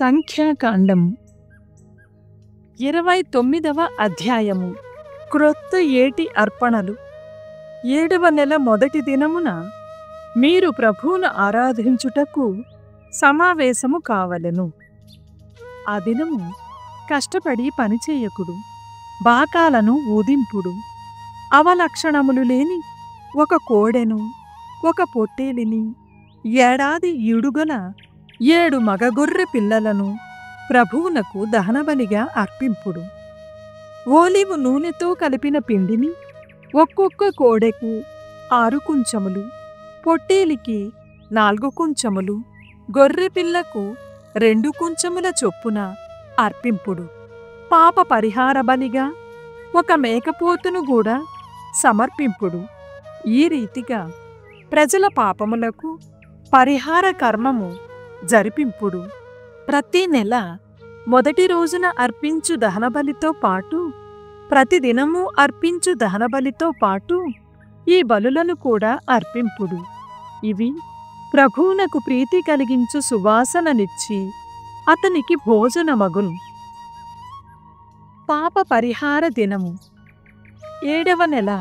సంఖ్యాకాండము 29వ అధ్యాయము. క్రొత్త ఏటి అర్పణలు. 7వ నెల మొదటి దినమున మీరు ప్రభువును ఆరాధించుటకు సమావేశము కావలెను. ఆ దినము కష్టపడి పనిచేయకుడు, బాకాలను ఊదింపుడు. అవలక్షణములు లేని ఒక కోడెను, ఒక పొట్టేలిని, ఏడాది ఈడుగల 7 మగగొర్రె పిల్లలను ప్రభువునకు దహనబలిగా అర్పింపుడు. ఓలివ నూనెతో కలిపిన పిండిని ఒక్కొక్క కోడెకు 6 కుంచములు, పొట్టేలికి 4 కుంచములు, గొర్రెపిల్లకు 2 కుంచముల చొప్పున అర్పింపుడు. పాప పరిహార బలిగా ఒక మేకపోతును కూడా సమర్పింపుడు. ఈ రీతిగా ప్రజల పాపములకు పరిహార కర్మము జరిపింపుడు. ప్రతి నెల మొదటి రోజున అర్పించు దహనబలితో పాటు ప్రతిదినము అర్పించు దహనబలితో పాటు ఈ బలులను కూడా అర్పింపుడు. ఇవి ప్రభువునకు ప్రీతి కలిగించు సువాసననిచ్చి అతనికి భోజనమగును. పాప పరిహార దినము. 7వ నెల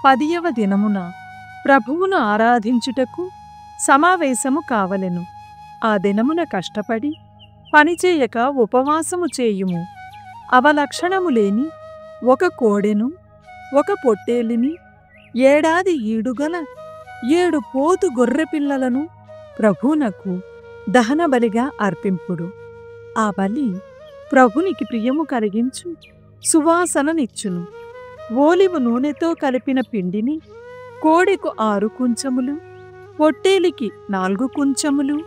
10వ దినమున ప్రభువును ఆరాధించుటకు సమావేశము కావలెను. ఆ దినమున కష్టపడి పనిచేయక ఉపవాసము చేయుము. అవలక్షణము లేని ఒక కోడెను, ఒక పొట్టేలిని, ఏడాది ఈడుగల 7 పోతు గొర్రెపిల్లలను ప్రభువునకు దహనబలిగా అర్పింపుడు. ఆ బలి ప్రభునికి ప్రియము కలిగించు సువాసననిచ్చును. ఓలివ నూనెతో కలిపిన పిండిని కోడెకు 6 కుంచములు, పొట్టేలికి 4 కుంచములు,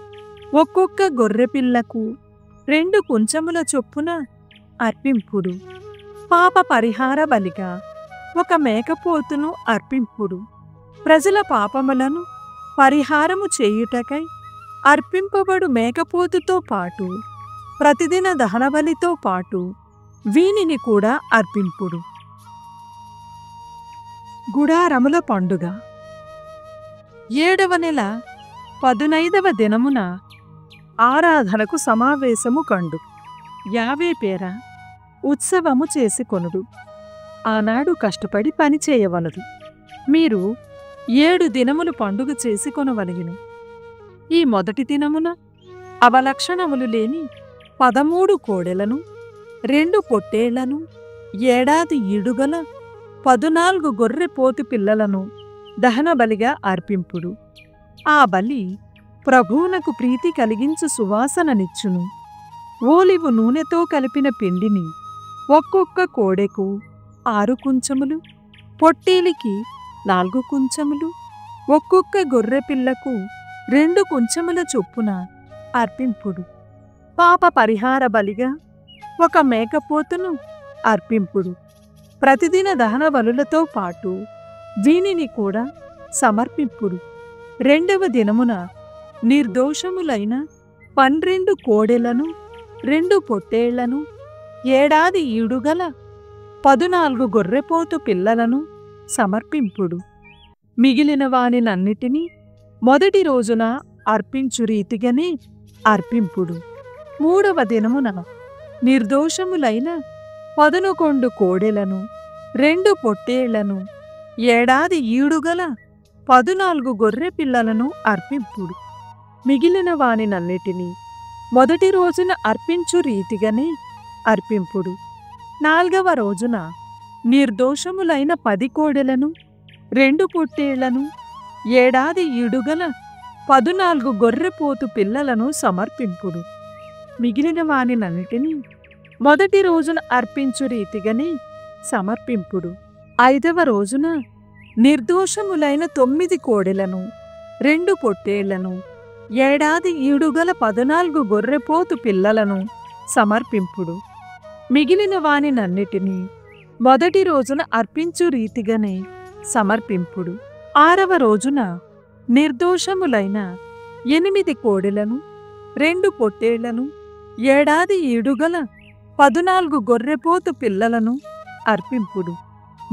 ఒక్కొక్క గొర్రెపిల్లకు 2 కుంచముల చొప్పున అర్పింపుడు. పాప పరిహార బలిగా ఒక మేకపోతును అర్పింపుడు. ప్రజల పాపములను పరిహారము చేయుటకై అర్పింపబడు మేకపోతుతో పాటు ప్రతిదిన దహనబలితో పాటు వీనిని కూడా అర్పింపుడు. గుడారముల పండుగ. 7వ నెల 15వ దినమున ఆరాధనకు సమావేశము కండు. యావే పేర ఉత్సవము చేసుకొనుడు. ఆనాడు కష్టపడి పని చేయవలదు. మీరు 7 దినములు పండుగ చేసుకొనవలెను. ఈ మొదటి దినమున అవలక్షణములు లేని 13 కోడెలను, 2 పొట్టేళ్లను, ఏడాది ఈడుగల 14 గొర్రె పోతు పిల్లలను దహనబలిగా అర్పింపుడు. ఆ బలి ప్రభువునకు ప్రీతి కలిగించు సువాసననిచ్చును. ఓలివ నూనెతో కలిపిన పిండిని ఒక్కొక్క కోడెకు 6 కుంచములు, పొట్టేలికి 4 కుంచములు, ఒక్కొక్క గొర్రెపిల్లకు 2 కుంచముల చొప్పున అర్పింపుడు. పాప పరిహార బలిగా ఒక మేకపోతును అర్పింపుడు. ప్రతిదిన దహన బలులతో పాటు దీనిని కూడా సమర్పింపుడు. 2వ దినమున నిర్దోషములైన 12 కోడెలను, 2 పొట్టేళ్లను, ఏడాది ఈడుగల 14 గొర్రెపోతు పిల్లలను సమర్పింపుడు. మిగిలిన వానినన్నిటినీ మొదటి రోజున అర్పించు రీతిగానే అర్పింపుడు. 3వ దినమున నిర్దోషములైన 11 కోడెలను, 2 పొట్టేళ్లను, ఏడాది ఈడుగల 14 గొర్రె పిల్లలను అర్పింపుడు. మిగిలిన వానినన్నిటినీ మొదటి రోజున అర్పించు రీతిగానే అర్పింపుడు. 4వ రోజున నిర్దోషములైన 10 కోడెలను, 2 పొట్టేళ్లను, ఏడాది ఈడుగల 14 గొర్రెపోతు పిల్లలను సమర్పింపుడు. మిగిలిన వానినన్నిటినీ మొదటి రోజున అర్పించు రీతిగానే సమర్పింపుడు. 5వ రోజున నిర్దోషములైన 9 కోడెలను, 2 పొట్టేళ్లను, ఏడాది ఈడుగల 14 గొర్రెపోతు పిల్లలను సమర్పింపుడు. మిగిలిన వానినన్నిటినీ మొదటి రోజున అర్పించు రీతిగానే సమర్పింపుడు. 6వ రోజున నిర్దోషములైన 8 కోడెలను, 2 పొట్టేళ్లను, ఏడాది ఈడుగల 14 గొర్రెపోతు పిల్లలను అర్పింపుడు.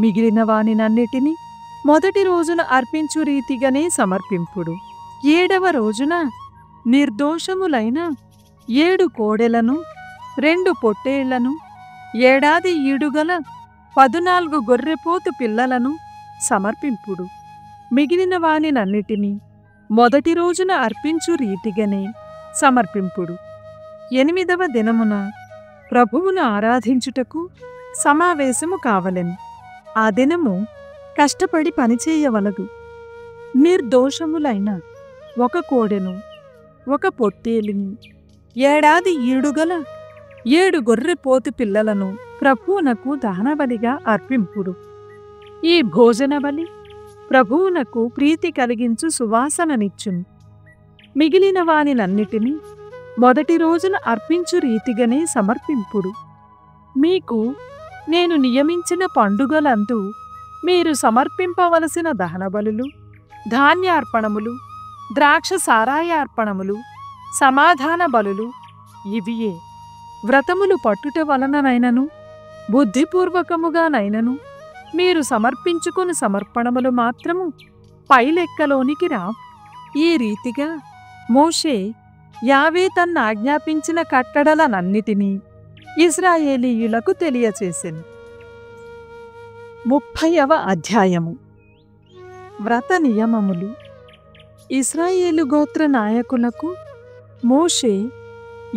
మిగిలిన వానినన్నిటినీ మొదటి రోజున అర్పించు రీతిగానే సమర్పింపుడు. 7వ రోజున నిర్దోషములైన 7 కోడెలను 2 పొట్టేళ్లను ఏడాది ఈడుగల 14 గొర్రెపోతు పిల్లలను సమర్పింపుడు. మిగిలిన వానినన్నిటినీ మొదటి రోజున అర్పించు రీతిగానే సమర్పింపుడు. 8వ దినమున ప్రభువును ఆరాధించుటకు సమావేశము కావలెను. ఆ దినము కష్టపడి పనిచేయవలదు. నిర్దోషములైన 1 కోడెను 1 పొట్టేలిని ఏడాది ఈడుగల 7 గొర్రెపోతు పిల్లలను ప్రభువునకు దహనబలిగా అర్పింపుడు. ఈ భోజన బలి ప్రభువునకు ప్రీతి కలిగించు సువాసననిచ్చును. మిగిలిన వానినన్నిటినీ మొదటి రోజున అర్పించు రీతిగానే సమర్పింపుడు. మీకు నేను నియమించిన పండుగలందు మీరు సమర్పింపవలసిన దహనబలులు, ధాన్యార్పణములు, ద్రాక్ష సారాయార్పణములు, సమాధాన బలులు ఇవియే. వ్రతములు పట్టుట వలననైనను బుద్ధిపూర్వకముగానైనను మీరు సమర్పించుకుని సమర్పణములు మాత్రము పైలెక్కలోనికి రా. ఈ రీతిగా మోషే యావే తన్నాజ్ఞాపించిన కట్టడలనన్నిటినీ ఇశ్రాయేలీయులకు తెలియచేసెను. 30వ అధ్యాయము. వ్రత నియమములు. ఇశ్రాయేలు గోత్ర నాయకులకు మోషే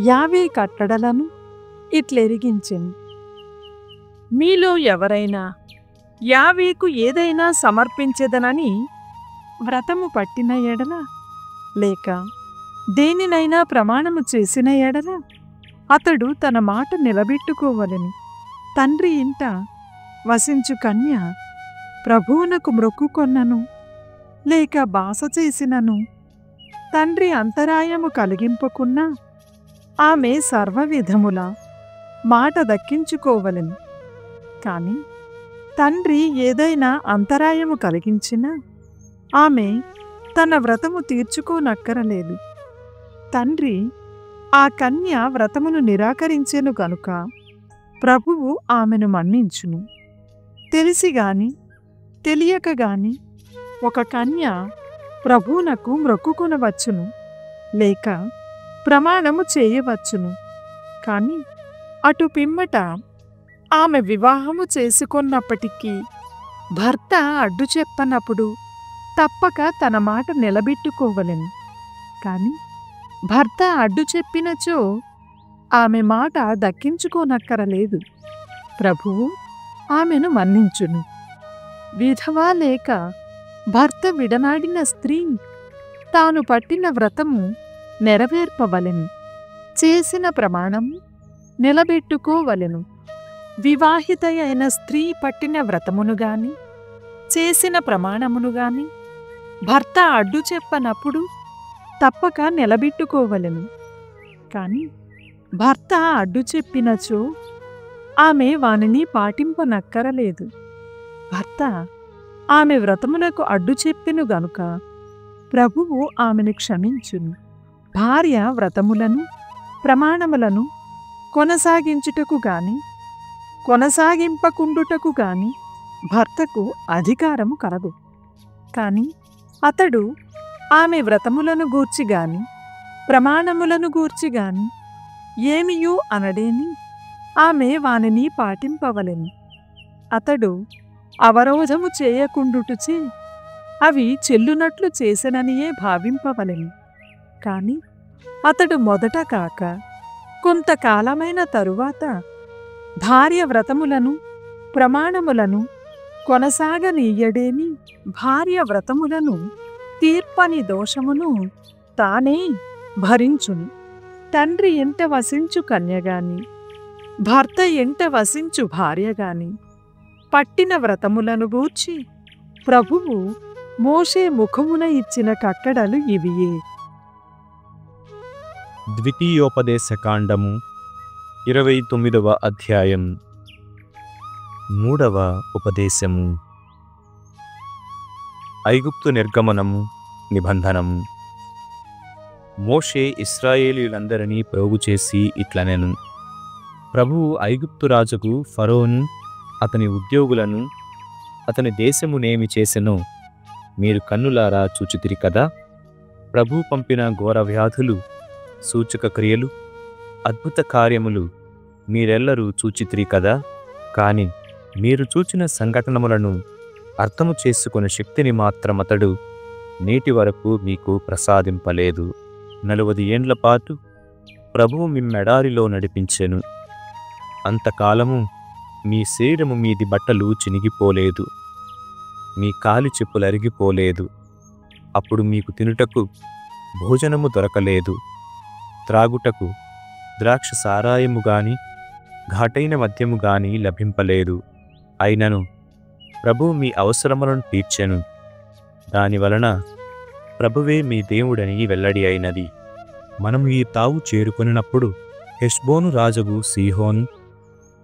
యావే కట్టడలను ఇట్లెరిగించెను. మీలో ఎవరైనా యావేకు ఏదైనా సమర్పించెదనని వ్రతము పట్టిన ఎడల, లేక దేనినైనా ప్రమాణము చేసిన ఎడల అతడు తన మాట నిలబెట్టుకోవలెను. తండ్రి ఇంట వసించు కన్య ప్రభువునకు మ్రొక్కుకొన్నను, లేక బాస చేసినను తండ్రి అంతరాయము కలిగింపకున్నా ఆమె సర్వవిధముల మాట దక్కించుకోవలెను. కాని తండ్రి ఏదైనా అంతరాయము కలిగించినా ఆమె తన వ్రతము తీర్చుకోనక్కరలేదు. తండ్రి ఆ కన్య వ్రతమును నిరాకరించెను గనుక ప్రభువు ఆమెను మన్నించును. తెలిసిగాని తెలియకగాని ఒక కన్య ప్రభువునకు మ్రొక్కుకొనవచ్చును, లేక ప్రమాణము చేయవచ్చును. కాని అటు పిమ్మట ఆమె వివాహము చేసుకొన్నప్పటికీ భర్త అడ్డు చెప్పనప్పుడు తప్పక తన మాట నిలబెట్టుకోవలెను. కాని భర్త అడ్డు చెప్పినచో ఆమె మాట దక్కించుకోనక్కరలేదు. ప్రభువు ఆమెను మన్నించును. విధవా లేక భర్త విడనాడిన స్త్రీ తాను పట్టిన వ్రతము నెరవేర్పవలెను. చేసిన ప్రమాణము నిలబెట్టుకోవలెను. వివాహిత అయిన స్త్రీ పట్టిన వ్రతమును గాని చేసిన ప్రమాణమును గాని భర్త అడ్డు చెప్పనప్పుడు తప్పక నిలబెట్టుకోవలెను. కాని భర్త అడ్డు చెప్పినచో ఆమె వానిని పాటింపనక్కరలేదు. భర్త ఆమె వ్రతమునకు అడ్డు చెప్పెను గనుక ప్రభువు ఆమెను క్షమించును. భార్య వ్రతములను ప్రమాణములను కొనసాగించుటకు గాని కొనసాగింపకుండుటకు గాని భర్తకు అధికారము కలదు. కాని అతడు ఆమె వ్రతములను గూర్చి గాని ప్రమాణములను గూర్చి గాని ఏమియూ అనడేని ఆమె వానిని పాటింపవలెను. అతడు అవరోధము చేయకుండుటచే అవి చెల్లునట్లు చేసెననియే భావింపవలెను. కాని అతడు మొదట కాక కొంతకాలమైన తరువాత భార్య వ్రతములను ప్రమాణములను కొనసాగనీయడేని భార్య వ్రతములను తీర్పని దోషమును తానే భరించును. తండ్రి ఎంట వసించు కన్యగాని భర్త ఎంట వసించు భార్యగాని పట్టిన వ్రతములను గూర్చి ప్రభువు మోషే ముఖమున ఇచ్చిన కట్టడలు ఇవియే. ద్వితీయోపదేశకాండము 29వ అధ్యాయం. 3వ ఉపదేశము. ఐగుప్తు నిర్గమనము నిబంధనము. మోషే ఇశ్రాయేలీయులందరినీ ప్రోగుచేసి ఇట్లనెను. ప్రభువు ఐగుప్తు రాజుకు ఫరోను అతని ఉద్యోగులను అతని దేశమునేమి చేసెనో మీరు కన్నులారా చూచితిరి కదా. ప్రభువు పంపిన ఘోర వ్యాధులు, సూచక క్రియలు, అద్భుత కార్యములు మీరెల్లరూ చూచితిరి కదా. కాని మీరు చూచిన సంఘటనములను అర్థము చేసుకునే శక్తిని మాత్రం అతడు నేటి వరకు మీకు ప్రసాదింపలేదు. 40 ఏండ్ల పాటు ప్రభువు మిమ్మెడారిలో నడిపించెను. అంతకాలము మీ శరీరము మీది బట్టలు చినిగిపోలేదు, మీ కాలి చెప్పులు అరిగిపోలేదు. అప్పుడు మీకు తినుటకు భోజనము దొరకలేదు, త్రాగుటకు ద్రాక్ష సారాయము గాని ఘాటైన మద్యము గాని లభింపలేదు. అయినను ప్రభువు మీ అవసరములను తీర్చెను. దానివలన ప్రభువే మీ దేవుడని వెల్లడి అయినది. మనము ఈ తావు చేరుకొనినప్పుడు హెష్బోను రాజగు సీహోను,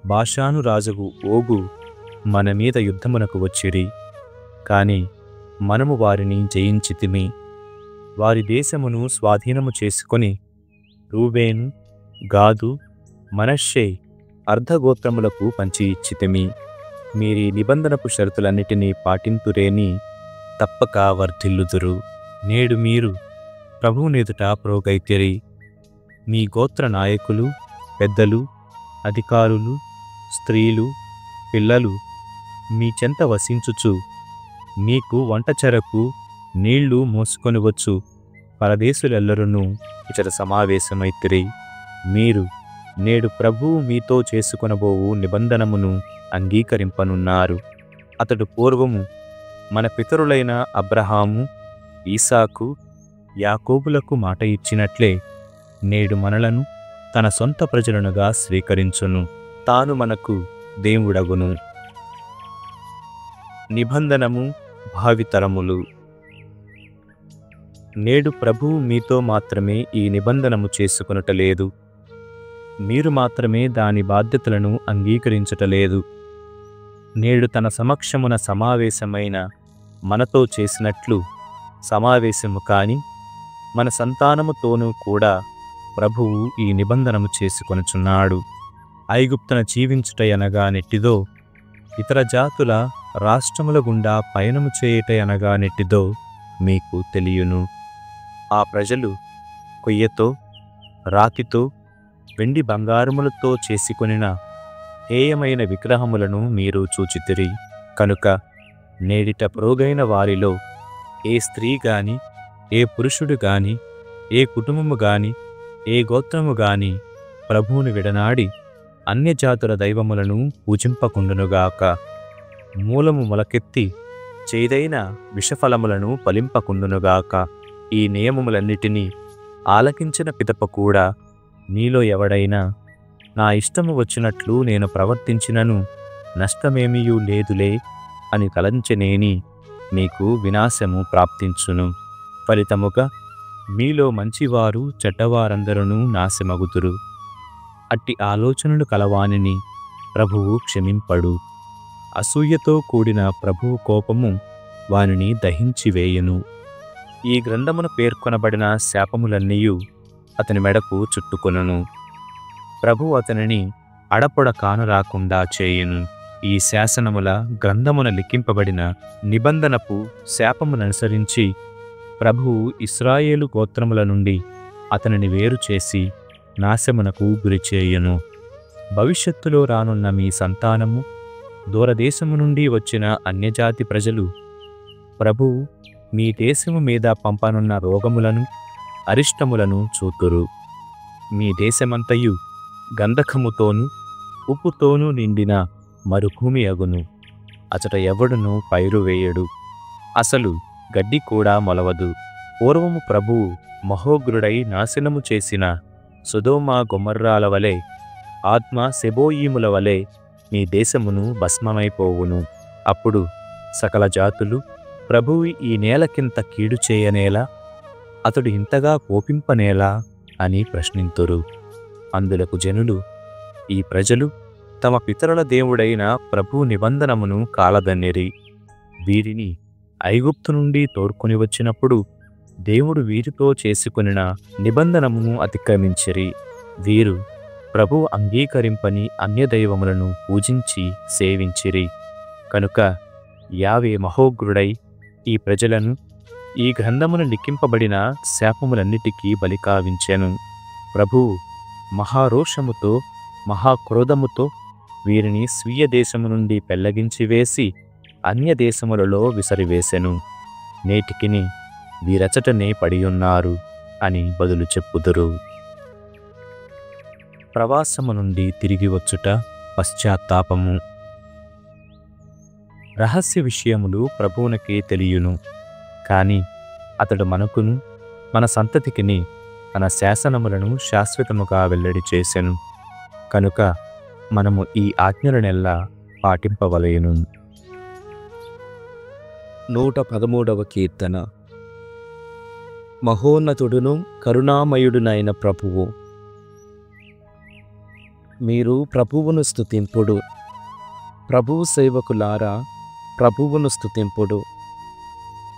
బాషాను రాజగు ఓగు మన మీద యుద్ధమునకు వచ్చిరి. కాని మనము వారిని జయించితిమి. వారి దేశమును స్వాధీనము చేసుకొని రూబేను, గాదు, మనష్షే అర్ధగోత్రములకు పంచి ఇచ్చితిమి. మీరీ నిబంధనపు షరతులన్నిటినీ పాటింతురేని తప్పక వర్ధిల్లుదురు. నేడు మీరు ప్రభువునెదుట ప్రోగైతిరి. మీ గోత్ర నాయకులు, పెద్దలు, అధికారులు, స్త్రీలు, పిల్లలు మీ చెంత వసించుచు మీకు వంటచెరకు నీళ్లు మోసుకొని వచ్చు పరదేశులెల్లరునూ ఇచట సమావేశమైతిరి. మీరు నేడు ప్రభువు మీతో చేసుకొనబోవు నిబంధనమును అంగీకరింపనున్నారు. అతడు పూర్వము మన పితరులైన అబ్రహాము, ఈసాకు, యాకోబులకు మాట ఇచ్చినట్లే నేడు మనలను తన సొంత ప్రజలనుగా స్వీకరించును. తాను మనకు దేవుడగును. నిబంధనము భావితరములు. నేడు ప్రభువు మీతో మాత్రమే ఈ నిబంధనము చేసుకొనుటలేదు, మీరు మాత్రమే దాని బాధ్యతలను అంగీకరించుటలేదు. నేడు తన సమక్షమున సమావేశమైన మనతో చేసినట్లు సమావేశము కాని మన సంతానముతోనూ కూడా ప్రభువు ఈ నిబంధనము చేసుకొనుచున్నాడు. ఐగుప్తున జీవించుటయనగా నెట్టిదో, ఇతర జాతుల రాష్ట్రముల గుండా పయనము చేయుటయనగా నెట్టిదో మీకు తెలియును. ఆ ప్రజలు కొయ్యతో, రాతితో, వెండి బంగారములతో చేసుకొనిన హేయమైన విగ్రహములను మీరు చూచితిరి. కనుక నేడిట ప్రోగైన వారిలో ఏ స్త్రీ గాని, ఏ పురుషుడు గాని, ఏ కుటుంబము గాని, ఏ గోత్రము గాని ప్రభువును విడనాడి అన్యజాతుల దైవములను పూజింపకుండునుగాక. మూలము మొలకెత్తి చేదైన విషఫలములను ఫలింపకుండునుగాక. ఈ నియమములన్నిటినీ ఆలకించిన పిదప కూడా మీలో ఎవడైనా నా ఇష్టము వచ్చినట్లు నేను ప్రవర్తించినను నష్టమేమీయూ లేదులే అని తలంచెనేని మీకు వినాశము ప్రాప్తించును. ఫలితముగా మీలో మంచివారు చెడ్డవారందరూ నాశమగుదురు. అట్టి ఆలోచనలు కలవానిని ప్రభువు క్షమింపడు. అసూయతో కూడిన ప్రభువు కోపము వానిని దహించివేయును. ఈ గ్రంథమున పేర్కొనబడిన శాపములన్నీయు అతని మెడకు చుట్టుకొనును. ప్రభువు అతనిని అడపొడ కానరాకుండా చేయును. ఈ శాసనముల గ్రంథమున లిఖింపబడిన నిబంధనపు శాపముననుసరించి ప్రభువు ఇశ్రాయేలు గోత్రముల నుండి అతనిని వేరు చేసి నాశమునకు గురిచేయును. భవిష్యత్తులో రానున్న మీ సంతానము, దూరదేశము నుండి వచ్చిన అన్యజాతి ప్రజలు ప్రభువు మీ దేశము మీద పంపనున్న రోగములను, అరిష్టములను చూతురు. మీ దేశమంతయు గంధకముతోనూ ఉప్పుతోనూ నిండిన మరుభూమి అగును. అచట ఎవడును పైరు వేయడు, అసలు గడ్డి కూడా మొలవదు. పూర్వము ప్రభువు మహోగ్రుడై నాశనము చేసిన సొదొమ గొమొర్రాల వలె, ఆద్మా సెబోయీముల వలె మీ దేశమును భస్మమైపోవును. అప్పుడు సకల జాతులు ప్రభువు ఈ నేలకింత కీడు చేయనేలా, అతడు ఇంతగా కోపింపనేలా అని ప్రశ్నింతురు. అందులకు జనులు, ఈ ప్రజలు తమ పితరుల దేవుడైన ప్రభువు నిబంధనమును కాలదన్నిరి. వీరిని ఐగుప్తు నుండి తోడ్కొని వచ్చినప్పుడు దేవుడు వీరితో చేసుకొనిన నిబంధనమును అతిక్రమించిరి. వీరు ప్రభువు అంగీకరింపని అన్యదైవములను పూజించి సేవించిరి. కనుక యావే మహోగ్రుడై ఈ ప్రజలను ఈ గ్రంథమున లిఖింపబడిన శాపములన్నిటికీ బలికావించెను. ప్రభువు మహారోషముతో మహాక్రోధముతో వీరిని స్వీయ దేశము నుండి పెళ్లగించి వేసి అన్య దేశములలో విసరివేసెను. నేటికిని వీరచటనే పడియున్నారు అని బదులు చెప్పుదురు. ప్రవాసము నుండి తిరిగి వచ్చుట పశ్చాత్తాపము. రహస్య విషయములు ప్రభువునకే తెలియును, కాని అతడు మనకును మన సంతతికిని తన శాసనములను శాశ్వతముగా వెల్లడి చేసెను. కనుక మనము ఈ ఆజ్ఞలనెల్లా పాటింపవలెను. 113వ కీర్తన. మహోన్నతుడును కరుణామయుడునైన ప్రభువు, మీరు ప్రభువును స్తుతింపుడు. ప్రభువు సేవకులారా, ప్రభువును స్తుతింపుడు.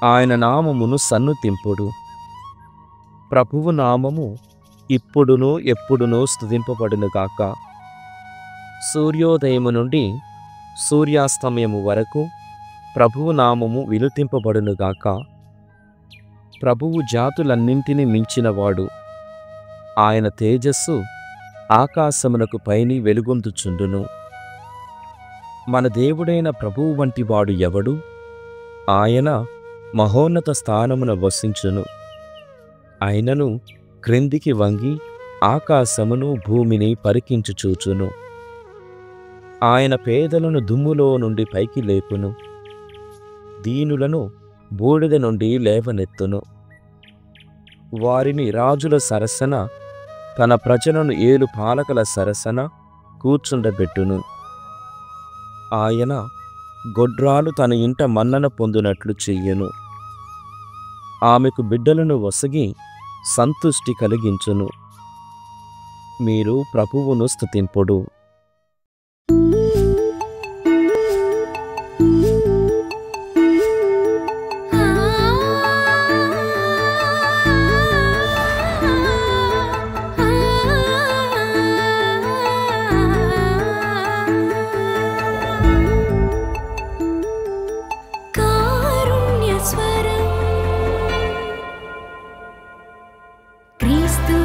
ఆయన నామమును సన్నుతింపుడు. ప్రభువు నామము ఇప్పుడును ఎప్పుడునూ స్తుతింపబడునుగాక. సూర్యోదయము నుండి సూర్యాస్తమయము వరకు ప్రభువు నామము వినుతింపబడునుగాక. ప్రభువు జాతులన్నింటినీ మించినవాడు. ఆయన తేజస్సు ఆకాశమునకు పైని వెలుగొందుచుండును. మన దేవుడైన ప్రభువు వంటి వాడు ఎవడు? ఆయన మహోన్నత స్థానమున వసించును. ఆయనను క్రిందికి వంగి ఆకాశమును భూమిని పరికించుచూచును. ఆయన పేదలను దుమ్ములో నుండి పైకి లేపును, దీనులను బూడిద నుండి లేవనెత్తును. వారిని రాజుల సరసన, తన ప్రజలను ఏలు పాలకుల సరసన కూర్చుండబెట్టును. ఆయన గొడ్రాలు తన ఇంట మన్నన పొందునట్లు చెయ్యను. ఆమెకు బిడ్డలను వసగి సంతుష్టి కలిగించును. మీరు ప్రభువును స్తుతింపుడు. క్రీస్తు